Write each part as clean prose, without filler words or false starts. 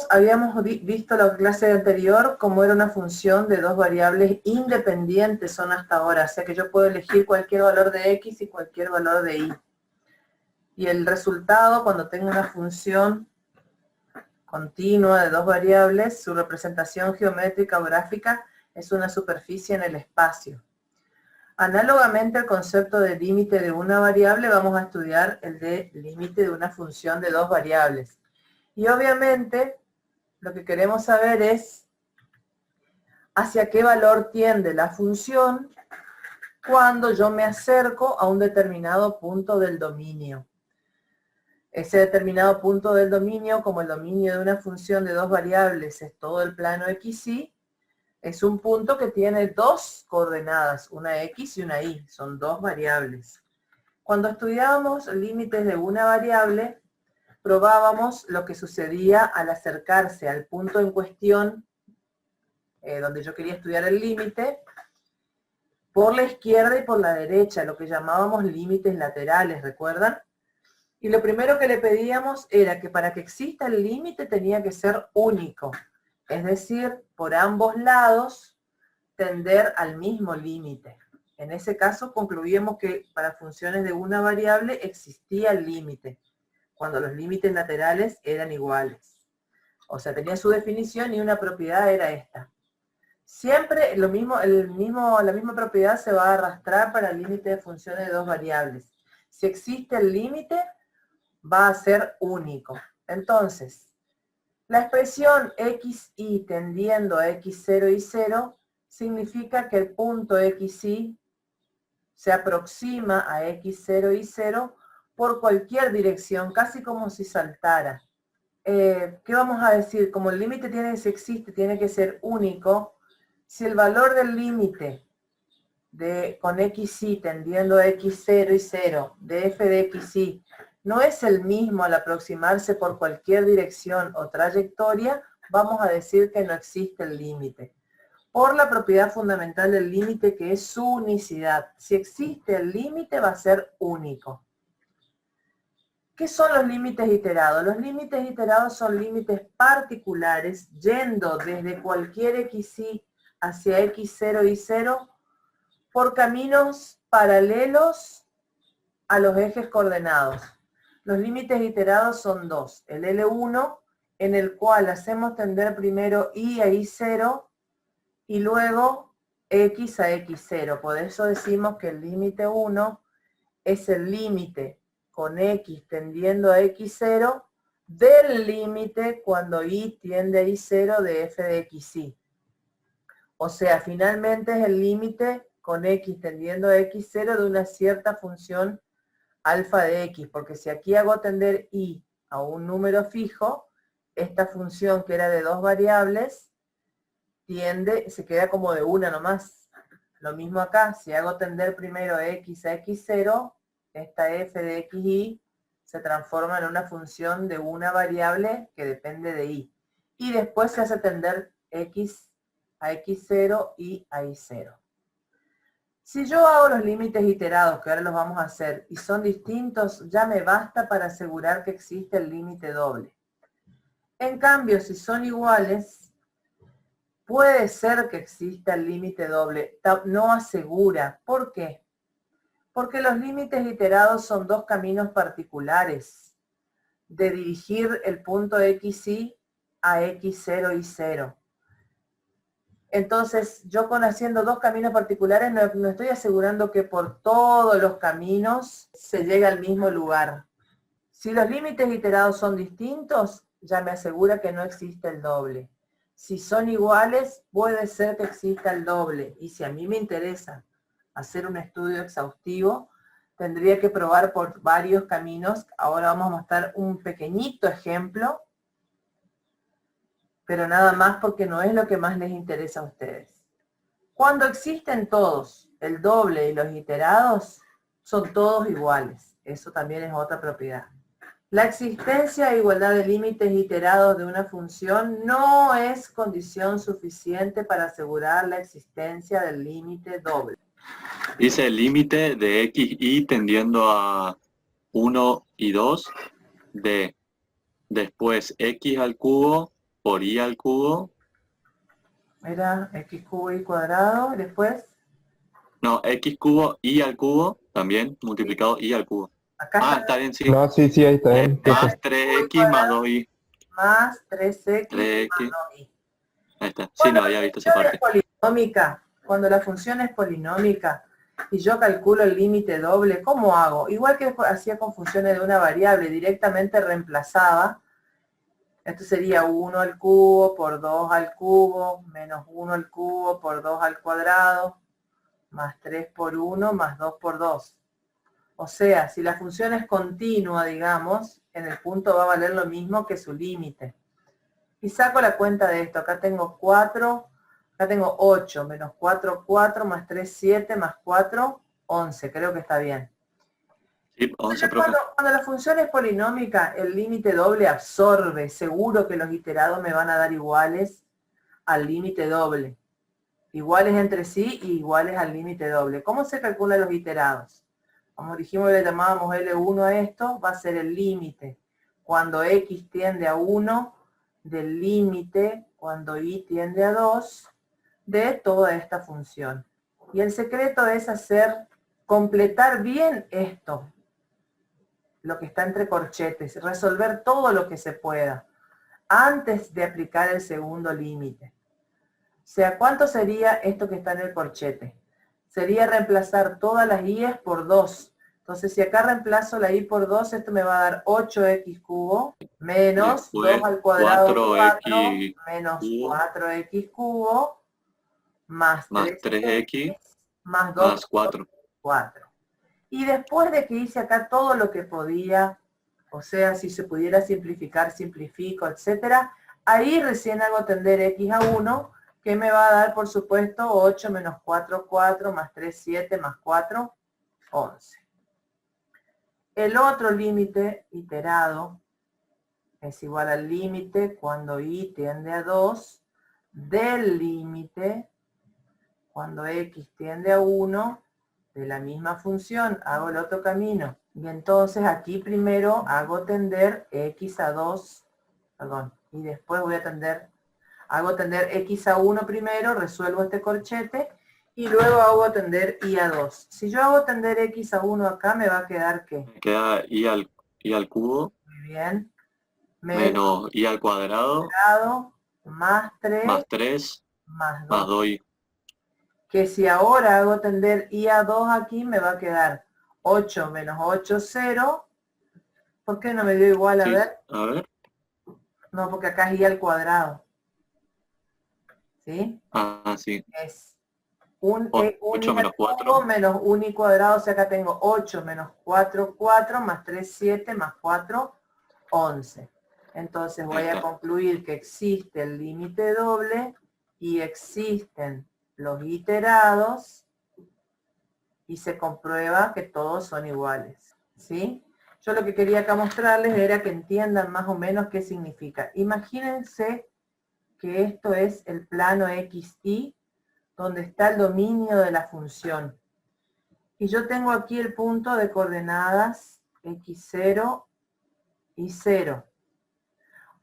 Habíamos visto la clase anterior cómo era una función de dos variables independientes son hasta ahora, o sea que yo puedo elegir cualquier valor de x y cualquier valor de y. Y el resultado, cuando tengo una función continua de dos variables, su representación geométrica o gráfica es una superficie en el espacio. Análogamente al concepto de límite de una variable, vamos a estudiar el de límite de una función de dos variables. Y obviamente, lo que queremos saber es hacia qué valor tiende la función cuando yo me acerco a un determinado punto del dominio. Ese determinado punto del dominio, como el dominio de una función de dos variables es todo el plano XY, es un punto que tiene dos coordenadas, una X y una Y, son dos variables. Cuando estudiábamos límites de una variable, probábamos lo que sucedía al acercarse al punto en cuestión, donde yo quería estudiar el límite, por la izquierda y por la derecha, lo que llamábamos límites laterales, ¿recuerdan? Y lo primero que le pedíamos era que para que exista el límite tenía que ser único, es decir, por ambos lados tender al mismo límite. En ese caso concluíamos que para funciones de una variable existía el límite, cuando los límites laterales eran iguales. O sea, tenía su definición y una propiedad era esta. Siempre la misma propiedad se va a arrastrar para el límite de funciones de dos variables. Si existe el límite, va a ser único. Entonces, la expresión xy tendiendo a x0 y 0 significa que el punto xy se aproxima a x0 y 0 por cualquier dirección, casi como si saltara. ¿Qué vamos a decir? Como el límite si existe, tiene que ser único. Si el valor del límite con xy tendiendo a x0 y 0 de f de xy no es el mismo al aproximarse por cualquier dirección o trayectoria, vamos a decir que no existe el límite. Por la propiedad fundamental del límite, que es su unicidad. Si existe el límite, va a ser único. ¿Qué son los límites iterados? Los límites iterados son límites particulares yendo desde cualquier xy hacia x0 y 0 por caminos paralelos a los ejes coordenados. Los límites iterados son dos. El L1, en el cual hacemos tender primero y a y0 y luego x a x0. Por eso decimos que el límite 1 es el límite con x tendiendo a x0 del límite cuando y tiende a y0 de f de xy. O sea, finalmente es el límite con x tendiendo a x0 de una cierta función alfa de x, porque si aquí hago tender y a un número fijo, esta función que era de dos variables, se queda como de una nomás. Lo mismo acá, si hago tender primero x a x0, esta f de xy se transforma en una función de una variable que depende de y. Y después se hace tender x a x0 y a y0. Si yo hago los límites iterados, que ahora los vamos a hacer, y son distintos, ya me basta para asegurar que existe el límite doble. En cambio, si son iguales, puede ser que exista el límite doble, no asegura. ¿Por qué? Porque los límites iterados son dos caminos particulares de dirigir el punto xy a x0 y 0. Entonces, yo haciendo dos caminos particulares no estoy asegurando que por todos los caminos se llegue al mismo lugar. Si los límites iterados son distintos, ya me asegura que no existe el doble. Si son iguales, puede ser que exista el doble. Y si a mí me interesa hacer un estudio exhaustivo, tendría que probar por varios caminos. Ahora vamos a mostrar un pequeñito ejemplo, pero nada más porque no es lo que más les interesa a ustedes. Cuando existen todos, el doble y los iterados, son todos iguales. Eso también es otra propiedad. La existencia e igualdad de límites iterados de una función no es condición suficiente para asegurar la existencia del límite doble. Dice el límite de xy tendiendo a 1 y 2 de Después x al cubo por y al cubo. Era x cubo y cuadrado, y después, No, x cubo y al cubo, también multiplicado y al cubo. acá Ah, está está bien, sí. No, sí, sí, ahí está bien. Más 3x más 2y. más 3x 3x. más 2y. Ahí está. Sí, Cuando no la había visto esa función es parte. polinómica, cuando la función es polinómica y yo calculo el límite doble, ¿cómo hago? Igual que hacía con funciones de una variable, directamente reemplazaba. Esto sería 1 al cubo por 2 al cubo, menos 1 al cubo por 2 al cuadrado, más 3 por 1, más 2 por 2. O sea, si la función es continua, digamos, en el punto va a valer lo mismo que su límite. Y saco la cuenta de esto. Acá tengo 4, acá tengo 8, menos 4, 4, más 3, 7, más 4, 11. Creo que está bien. Sí, 11, profe. Cuando la función es polinómica, el límite doble absorbe. Seguro que los iterados me van a dar iguales al límite doble. Iguales entre sí y iguales al límite doble. ¿Cómo se calculan los iterados? Como dijimos, le llamábamos L1 a esto, va a ser el límite cuando x tiende a 1 del límite cuando y tiende a 2 de toda esta función. Y el secreto es completar bien esto, lo que está entre corchetes, resolver todo lo que se pueda antes de aplicar el segundo límite. O sea, ¿cuánto sería esto que está en el corchete? Sería reemplazar todas las y'es por 2. Entonces, si acá reemplazo la y por 2, esto me va a dar 8x cubo menos Después, 2 al cuadrado 4 4x menos cubo 4x cubo más más 3x 3x más 2 más 4. 4. Y después de que hice acá todo lo que podía, o sea, si se pudiera simplificar, simplifico, etcétera, ahí recién hago tender x a 1, que me va a dar, por supuesto, 8 menos 4, 4, más 3, 7, más 4, 11. El otro límite iterado es igual al límite cuando y tiende a 2 del límite cuando x tiende a 1 de la misma función. Hago el otro camino. Y entonces aquí primero hago tender x a 2, perdón, y después voy a hago tender x a 1 primero, resuelvo este corchete, y luego hago tender y a 2. Si yo hago tender x a 1 acá, me va a quedar ¿qué? Me queda y al cubo Muy bien. menos y al cuadrado Más 3 más 3 más más 2. 2y. Que si ahora hago tender y a 2 aquí, me va a quedar 8 menos 8, 0. ¿Por qué no me dio igual? A Sí, ver. a ver. No, porque acá es y al cuadrado. ¿Sí? Ah, sí. Es un y 8 al menos cubo 4. menos un y cuadrado. O sea, acá tengo 8 menos 4, 4, más 3, 7, más 4, 11. Entonces voy Ahí a está. concluir que existe el límite doble y existen los iterados y se comprueba que todos son iguales. ¿Sí? Yo lo que quería acá mostrarles era que entiendan más o menos qué significa. Imagínense que esto es el plano XY, donde está el dominio de la función. Y yo tengo aquí el punto de coordenadas X0 y 0.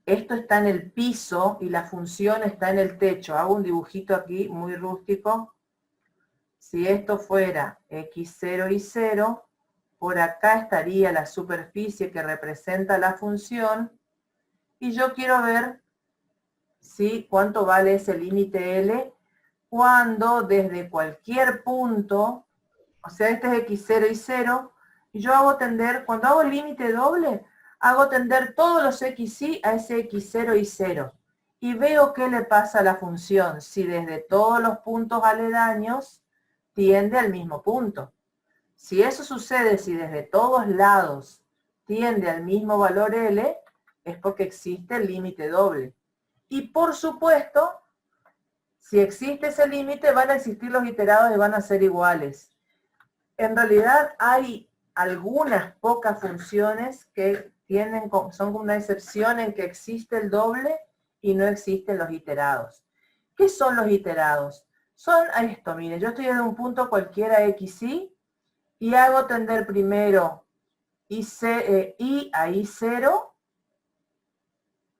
Esto está en el piso y la función está en el techo. Hago un dibujito aquí muy rústico. Si esto fuera X0 y 0, por acá estaría la superficie que representa la función. Y yo quiero ver cuánto vale ese límite L cuando desde cualquier punto, o sea, este es x0 y 0, y yo hago tender, cuando hago el límite doble, hago tender todos los xy a ese x0 y 0. Y veo qué le pasa a la función, si desde todos los puntos aledaños tiende al mismo punto. Si eso sucede, si desde todos lados tiende al mismo valor L, es porque existe el límite doble. Y por supuesto, si existe ese límite, van a existir los iterados y van a ser iguales. En realidad hay algunas pocas funciones que son como una excepción en que existe el doble y no existen los iterados. ¿Qué son los iterados? Son esto, miren, yo estoy en un punto cualquiera xy y hago tender primero y a y0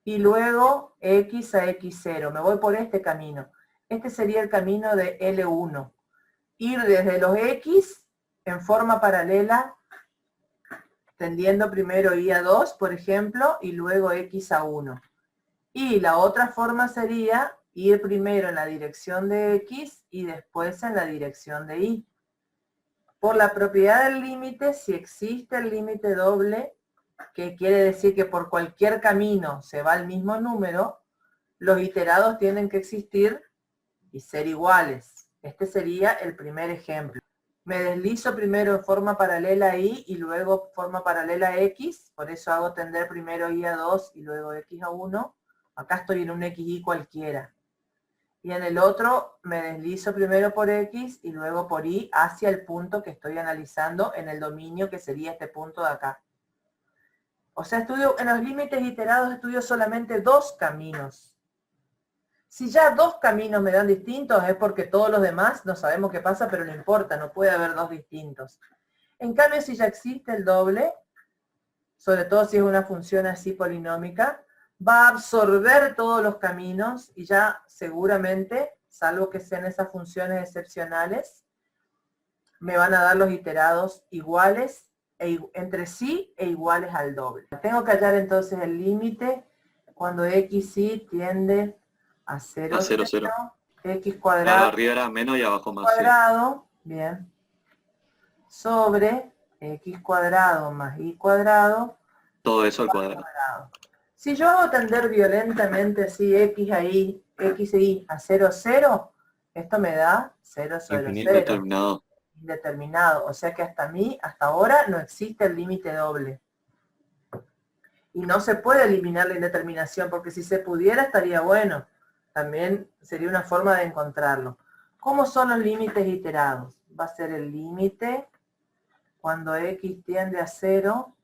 y luego x a x0. Me voy por este camino. Este sería el camino de L1. Ir desde los x en forma paralela, tendiendo primero y a 2, por ejemplo, y luego x a 1. Y la otra forma sería ir primero en la dirección de x y después en la dirección de y. Por la propiedad del límite, si existe el límite doble, que quiere decir que por cualquier camino se va el mismo número, los iterados tienen que existir y ser iguales. Este sería el primer ejemplo. Me deslizo primero en forma paralela a y y luego forma paralela a x, por eso hago tender primero y a 2 y luego x a 1. Acá estoy en un xy cualquiera. Y en el otro me deslizo primero por x y luego por y hacia el punto que estoy analizando en el dominio, que sería este punto de acá. O sea, estudio en los límites iterados, estudio solamente dos caminos. Si ya dos caminos me dan distintos, es porque todos los demás no sabemos qué pasa, pero no importa, no puede haber dos distintos. En cambio, si ya existe el doble, sobre todo si es una función así polinómica, va a absorber todos los caminos y ya seguramente, salvo que sean esas funciones excepcionales, me van a dar los iterados iguales entre sí e iguales al doble. Tengo que hallar entonces el límite cuando xy tiende a 0, A 0, 0. x Claro, cuadrado, arriba era menos y abajo más. Sí. cuadrado, bien, sobre x cuadrado más y cuadrado, Todo eso al cuadrado. Si yo hago tender violentamente así x a y, x e y a 0, 0, esto me da 0, 0, 0. Indeterminado. Indeterminado. O sea que hasta ahora no existe el límite doble. Y no se puede eliminar la indeterminación, porque si se pudiera estaría bueno. También sería una forma de encontrarlo. ¿Cómo son los límites iterados? Va a ser el límite cuando x tiende a 0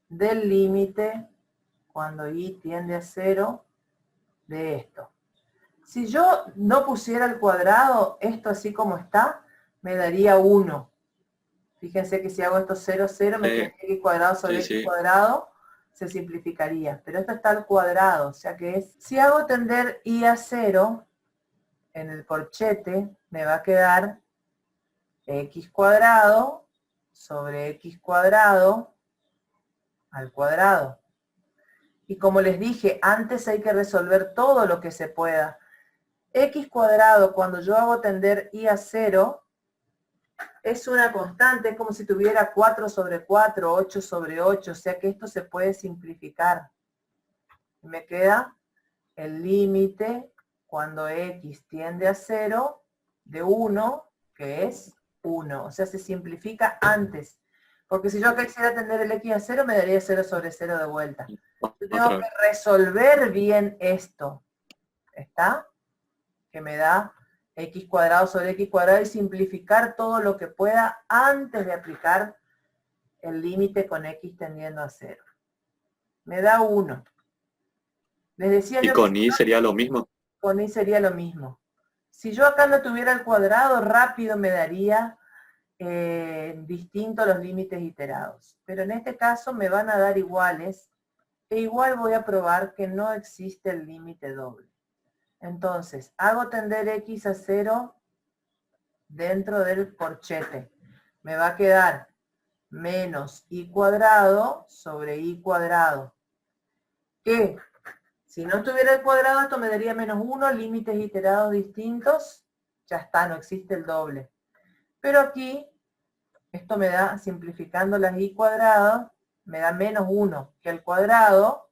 del límite cuando y tiende a 0 de esto. Si yo no pusiera el cuadrado, esto así como está, me daría 1. Fíjense que si hago esto 0, 0, me queda x cuadrado sobre x cuadrado, se simplificaría. Pero esto está al cuadrado, o sea que es... Si hago tender y a 0, en el corchete me va a quedar x cuadrado sobre x cuadrado al cuadrado. Y como les dije, antes hay que resolver todo lo que se pueda. X cuadrado, cuando yo hago tender y a 0, es una constante, es como si tuviera 4 sobre 4, 8 sobre 8, o sea que esto se puede simplificar. Me queda el límite cuando x tiende a 0 de 1, que es 1. O sea, se simplifica antes. Porque si yo acá quisiera tender el x a 0, me daría 0 sobre 0 de vuelta. Yo tengo que resolver bien esto. ¿Está? Que me da x cuadrado sobre x cuadrado y simplificar todo lo que pueda antes de aplicar el límite con x tendiendo a 0. Me da 1. Les decía ¿Y yo con que y sería lo mismo? Con y sería lo mismo. Si yo acá no tuviera el cuadrado, rápido me daría distinto los límites iterados. Pero en este caso me van a dar iguales, e igual voy a probar que no existe el límite doble. Entonces, hago tender x a 0 dentro del corchete. Me va a quedar menos y cuadrado sobre y cuadrado. Que si no estuviera el cuadrado, esto me daría menos 1, límites iterados distintos. Ya está, no existe el doble. Pero aquí, esto me da, simplificando las y cuadradas, me da menos 1, que el cuadrado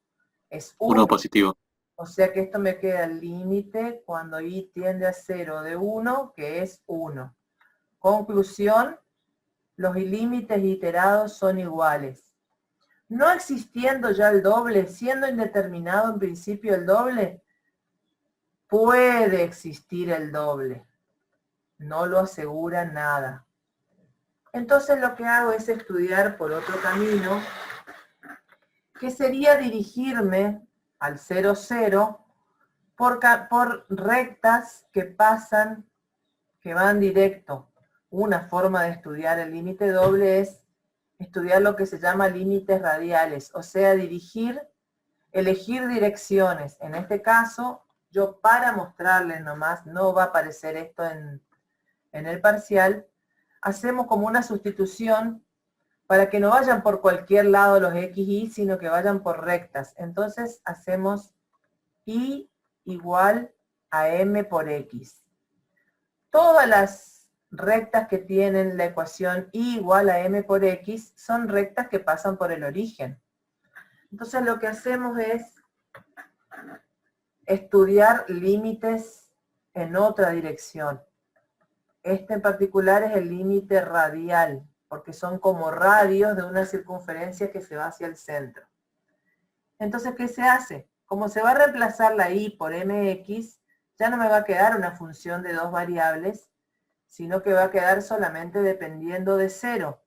es 1. 1 positivo. O sea que esto me queda el límite cuando y tiende a 0 de 1, que es 1. Conclusión, los límites iterados son iguales. No existiendo ya el doble, siendo indeterminado en principio el doble, puede existir el doble. No lo asegura nada. Entonces lo que hago es estudiar por otro camino, que sería dirigirme al 0, 0, por rectas que pasan, que van directo. Una forma de estudiar el límite doble es estudiar lo que se llama límites radiales, o sea, dirigir Elegir direcciones. En este caso, yo para mostrarles nomás, no va a aparecer esto en el parcial, hacemos como una sustitución para que no vayan por cualquier lado los x, y, sino que vayan por rectas. Entonces hacemos y igual a m por x. Todas las rectas que tienen la ecuación y igual a m por x son rectas que pasan por el origen. Entonces lo que hacemos es estudiar límites en otra dirección. Este en particular es el límite radial, porque son como radios de una circunferencia que se va hacia el centro. Entonces, ¿qué se hace? Como se va a reemplazar la y por mx, ya no me va a quedar una función de dos variables, sino que va a quedar solamente dependiendo de 0.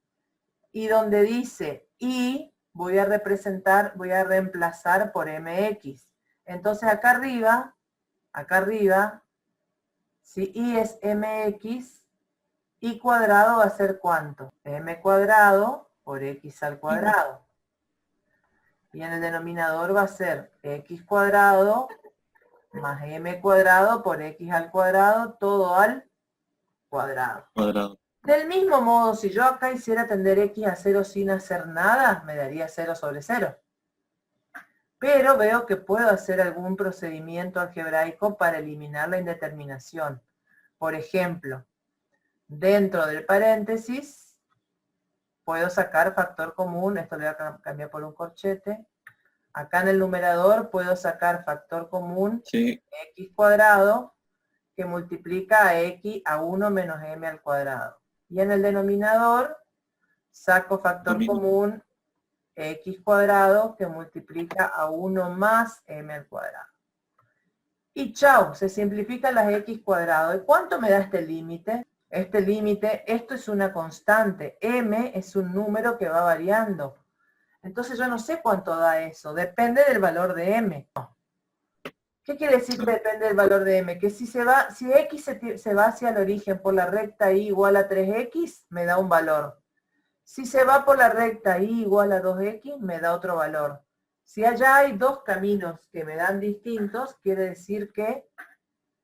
Y donde dice y, voy a reemplazar por mx. Entonces acá arriba, si y es mx, y cuadrado va a ser ¿cuánto? M cuadrado por x al cuadrado. Y en el denominador va a ser x cuadrado más m cuadrado por x al cuadrado, todo al cuadrado. Del mismo modo, si yo acá hiciera tender x a 0 sin hacer nada, me daría 0 sobre 0. Pero veo que puedo hacer algún procedimiento algebraico para eliminar la indeterminación. Por ejemplo, dentro del paréntesis, puedo sacar factor común, esto lo voy a cambiar por un corchete. Acá en el numerador puedo sacar factor común, Sí. x cuadrado, que multiplica a x a 1 menos m al cuadrado. Y en el denominador saco factor común, x cuadrado, que multiplica a 1 más m al cuadrado. Y chao, se simplifican las x cuadrado. ¿Y cuánto me da este límite? Este límite, esto es una constante. M es un número que va variando. Entonces yo no sé cuánto da eso. Depende del valor de m. ¿Qué quiere decir que depende del valor de m? Que si x se va hacia el origen por la recta y igual a 3x, me da un valor. Si se va por la recta y igual a 2x, me da otro valor. Si allá hay dos caminos que me dan distintos, quiere decir que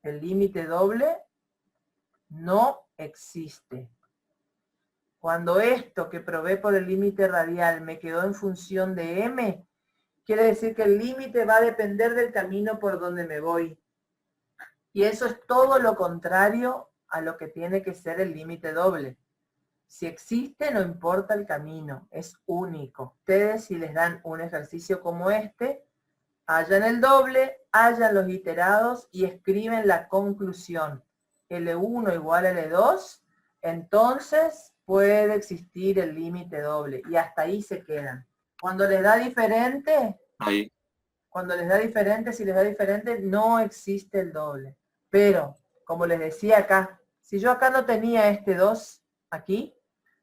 el límite doble no existe. Cuando esto que probé por el límite radial me quedó en función de m, quiere decir que el límite va a depender del camino por donde me voy. Y eso es todo lo contrario a lo que tiene que ser el límite doble. Si existe, no importa el camino, es único. Ustedes, si les dan un ejercicio como este, hallan el doble, hallan los iterados y escriben la conclusión. L1 igual a L2, entonces puede existir el límite doble. Y hasta ahí se quedan. Cuando les da diferente, si les da diferente, no existe el doble. Pero, como les decía acá, si yo acá no tenía este 2, aquí,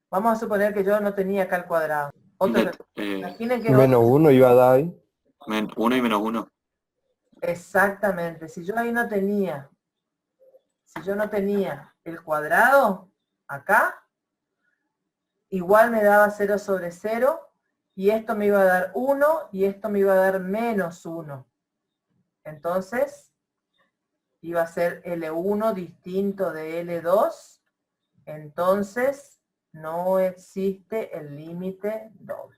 vamos a suponer que yo no tenía acá el cuadrado. Imaginen que menos 1 iba a dar ahí. 1 y menos 1. Exactamente. Si yo no tenía el cuadrado, acá, igual me daba 0 sobre 0, y esto me iba a dar 1, y esto me iba a dar menos 1. Entonces, iba a ser L1 distinto de L2, entonces no existe el límite doble.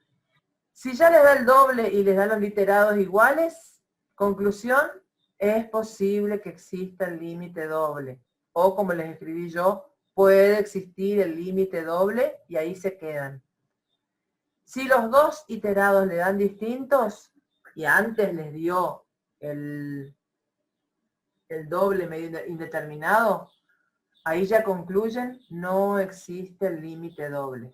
Si ya les da el doble y les da los literados iguales, conclusión, es posible que exista el límite doble. O como les escribí yo, puede existir el límite doble y ahí se quedan. Si los dos iterados le dan distintos y antes les dio el doble medio indeterminado, ahí ya concluyen, no existe el límite doble.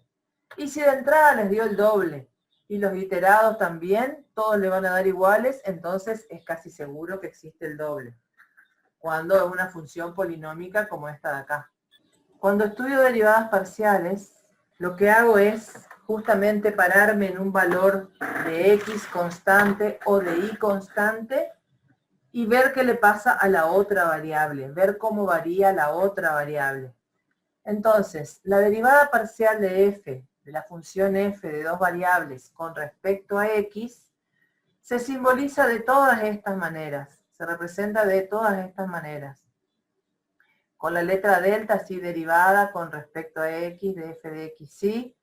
Y si de entrada les dio el doble y los iterados también, todos le van a dar iguales, entonces es casi seguro que existe el doble. Cuando es una función polinómica como esta de acá. Cuando estudio derivadas parciales, lo que hago es justamente pararme en un valor de x constante o de y constante y ver qué le pasa a la otra variable, ver cómo varía la otra variable. Entonces, la derivada parcial de f, de la función f de dos variables con respecto a x, Se simboliza de todas estas maneras, se representa de todas estas maneras. Con la letra delta, así derivada con respecto a x de f de xy,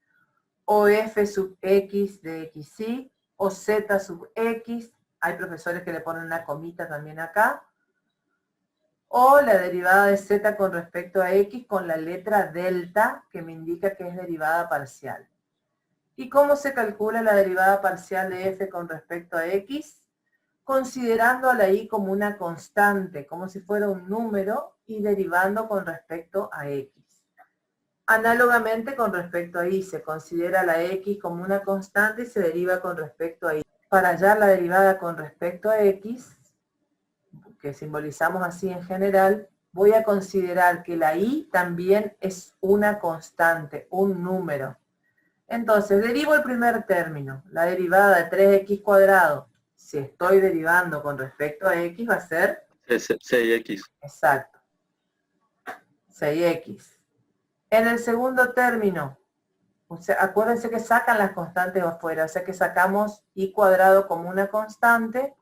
o f sub x de xy, o z sub x, hay profesores que le ponen una comita también acá, o la derivada de z con respecto a x con la letra delta, que me indica que es derivada parcial. ¿Y cómo se calcula la derivada parcial de f con respecto a x? Considerando a la y como una constante, como si fuera un número, y derivando con respecto a x. Análogamente con respecto a y, se considera la x como una constante y se deriva con respecto a y. Para hallar la derivada con respecto a x, que simbolizamos así en general, voy a considerar que la y también es una constante, un número. Entonces, derivo el primer término, la derivada de 3x cuadrado. Si estoy derivando con respecto a x, va a ser 6x. exacto, 6x. En el segundo término, o sea, acuérdense que sacan las constantes afuera, o sea que sacamos y cuadrado como una constante,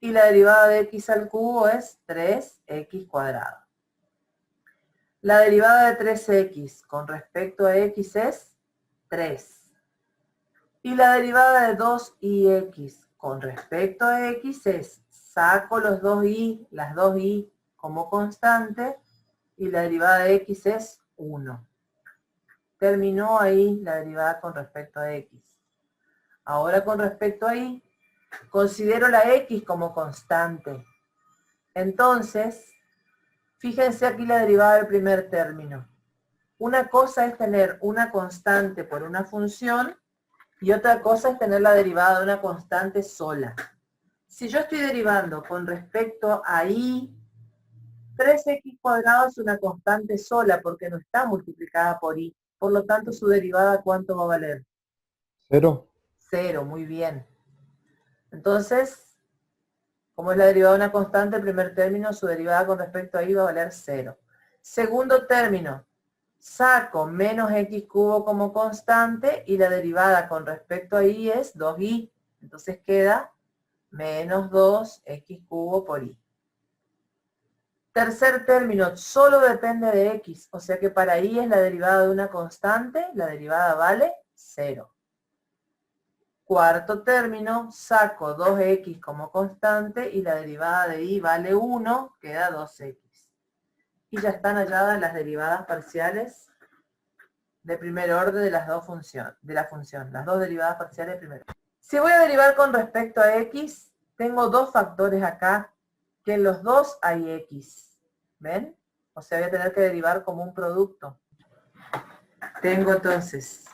y la derivada de x al cubo es 3x cuadrado. La derivada de 3x con respecto a x es 3. Y la derivada de 2y con respecto a x es, saco los 2y, las 2y como constante, y la derivada de x es 1. Terminó ahí la derivada con respecto a x. Ahora con respecto a y, considero la x como constante. Entonces, fíjense aquí la derivada del primer término. Una cosa es tener una constante por una función y otra cosa es tener la derivada de una constante sola. Si yo estoy derivando con respecto a y, 3x cuadrado es una constante sola porque no está multiplicada por y. Por lo tanto, su derivada, ¿cuánto va a valer? 0. 0, muy bien. Entonces, como es la derivada de una constante, el primer término, su derivada con respecto a y va a valer 0. Segundo término, saco menos x cubo como constante y la derivada con respecto a y es 2y. Entonces queda menos 2x cubo por y. Tercer término, solo depende de x, o sea que para y es la derivada de una constante, la derivada vale 0. Cuarto término, saco 2x como constante y la derivada de y vale 1, queda 2x. Y ya están halladas las derivadas parciales de primer orden de las dos funciones, de la función, las dos derivadas parciales de primer orden. Si voy a derivar con respecto a x, tengo dos factores acá, que en los dos hay x. ¿Ven? O sea, voy a tener que derivar como un producto. Tengo entonces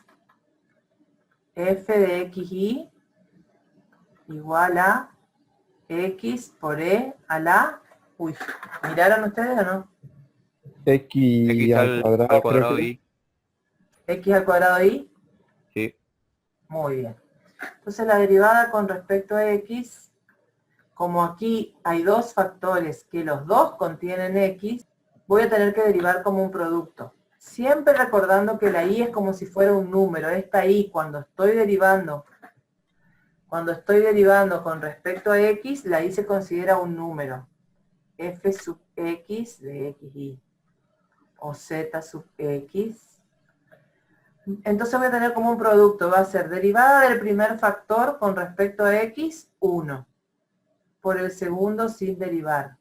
f de xy igual a x por e a la... Uy, ¿miraron ustedes o no? X al cuadrado, al cuadrado creo que y X al cuadrado y. sí. Muy bien. Entonces la derivada con respecto a x, como aquí hay dos factores que los dos contienen x, voy a tener que derivar como un producto. Siempre recordando que la y es como si fuera un número. Esta y cuando estoy derivando con respecto a x, la y se considera un número. F sub x de xy o z sub x. Entonces voy a tener como un producto, va a ser derivada del primer factor con respecto a x, 1. Por el segundo sin derivar.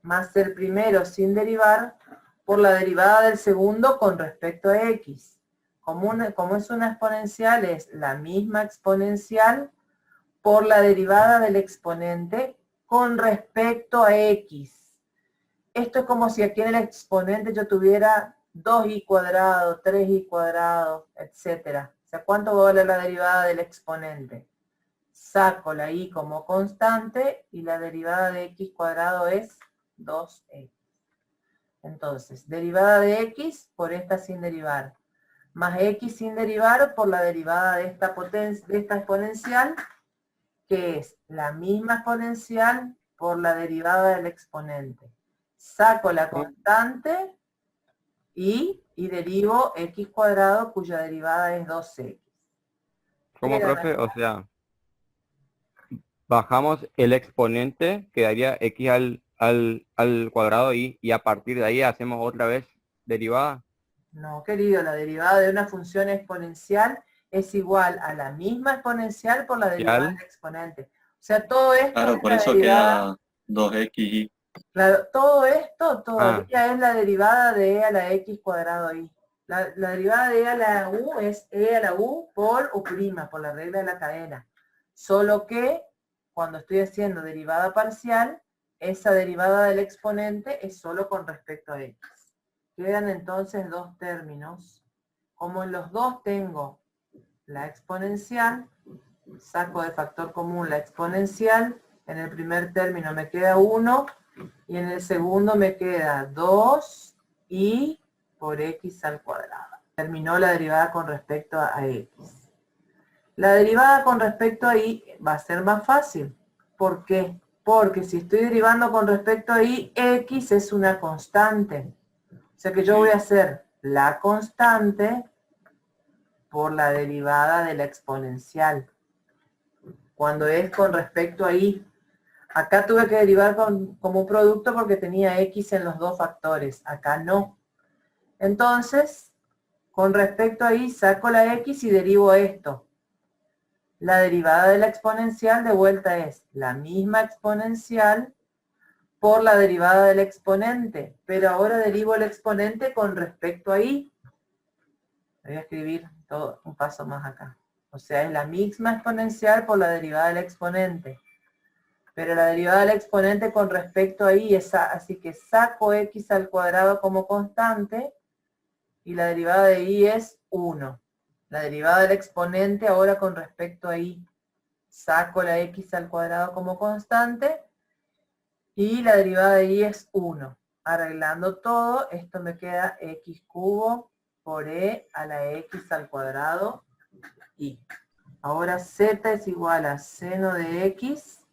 Más el primero sin derivar por la derivada del segundo con respecto a x. Como es una exponencial, es la misma exponencial por la derivada del exponente con respecto a x. Esto es como si aquí en el exponente yo tuviera 2y cuadrado, 3y cuadrado, etc. O sea, ¿cuánto va a valer la derivada del exponente? Saco la y como constante y la derivada de x cuadrado es 2x. Entonces, derivada de x por esta sin derivar, más x sin derivar por la derivada de esta exponencial, que es la misma exponencial por la derivada del exponente. Saco la constante y derivo x cuadrado cuya derivada es 2x. ¿Cómo, profe? O sea, bajamos el exponente, quedaría x al cuadrado y a partir de ahí hacemos otra vez derivada. No, querido, la derivada de una función exponencial es igual a la misma exponencial por la derivada del exponente. O sea, todo esto Claro, es por la eso derivada. queda 2xy. Claro, todo esto todavía es la derivada de e a la x cuadrado i. La derivada de e a la u es e a la u por u', por la regla de la cadena. Solo que cuando estoy haciendo derivada parcial, esa derivada del exponente es solo con respecto a x. Quedan entonces dos términos. Como en los dos tengo la exponencial, saco de factor común la exponencial, en el primer término me queda 1 y en el segundo me queda 2i por x al cuadrado. Terminó la derivada con respecto a x. La derivada con respecto a y va a ser más fácil. ¿Por qué? Porque si estoy derivando con respecto a y, x es una constante. O sea que yo voy a hacer la constante por la derivada de la exponencial. Cuando es con respecto a y. Acá tuve que derivar como un producto porque tenía x en los dos factores. Acá no. Entonces, con respecto a y, saco la x y derivo esto. La derivada de la exponencial de vuelta es la misma exponencial por la derivada del exponente. Pero ahora derivo el exponente con respecto a y. Voy a escribir todo un paso más acá. O sea, es la misma exponencial por la derivada del exponente. Pero la derivada del exponente con respecto a y es así que saco x al cuadrado como constante y la derivada de y es 1. La derivada del exponente ahora con respecto a y. Saco la x al cuadrado como constante y la derivada de y es 1. Arreglando todo, esto me queda x cubo por e a la x al cuadrado y. Ahora z es igual a seno de x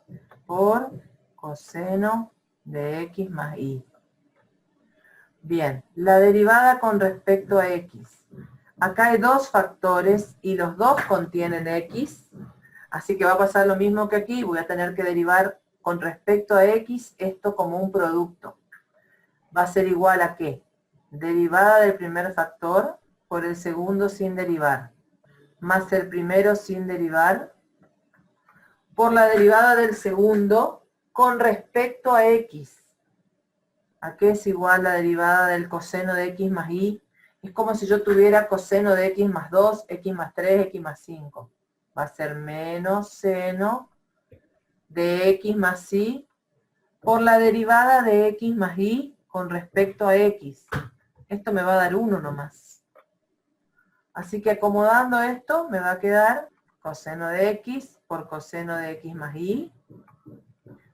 por coseno de x más y. Bien, la derivada con respecto a x. Acá hay dos factores y los dos contienen x, así que va a pasar lo mismo que aquí. Voy a tener que derivar con respecto a x esto como un producto. Va a ser igual a ¿qué? Derivada del primer factor por el segundo sin derivar, más el primero sin derivar, por la derivada del segundo con respecto a x. ¿A qué es igual la derivada del coseno de x más y? Es como si yo tuviera coseno de x más 2, x más 3, x más 5. Va a ser menos seno de x más y por la derivada de x más y con respecto a x. Esto me va a dar 1 nomás. Así que acomodando esto me va a quedar coseno de x por coseno de x más y,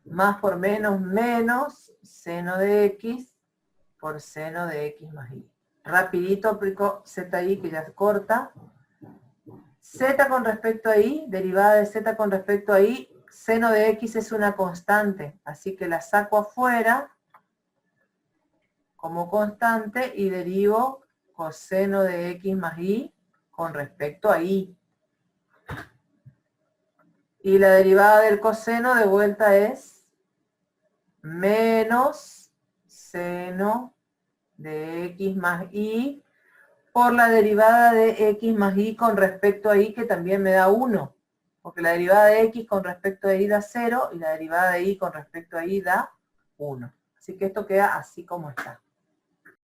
más por menos, menos seno de x por seno de x más y. Rapidito aplico ZI que ya es corta. Z con respecto a y, derivada de z con respecto a y, seno de x es una constante, así que la saco afuera como constante y derivo coseno de x más y con respecto a y. Y la derivada del coseno de vuelta es menos seno de x más y por la derivada de x más y con respecto a y, que también me da 1. Porque la derivada de x con respecto a y da 0 y la derivada de y con respecto a y da 1. Así que esto queda así como está.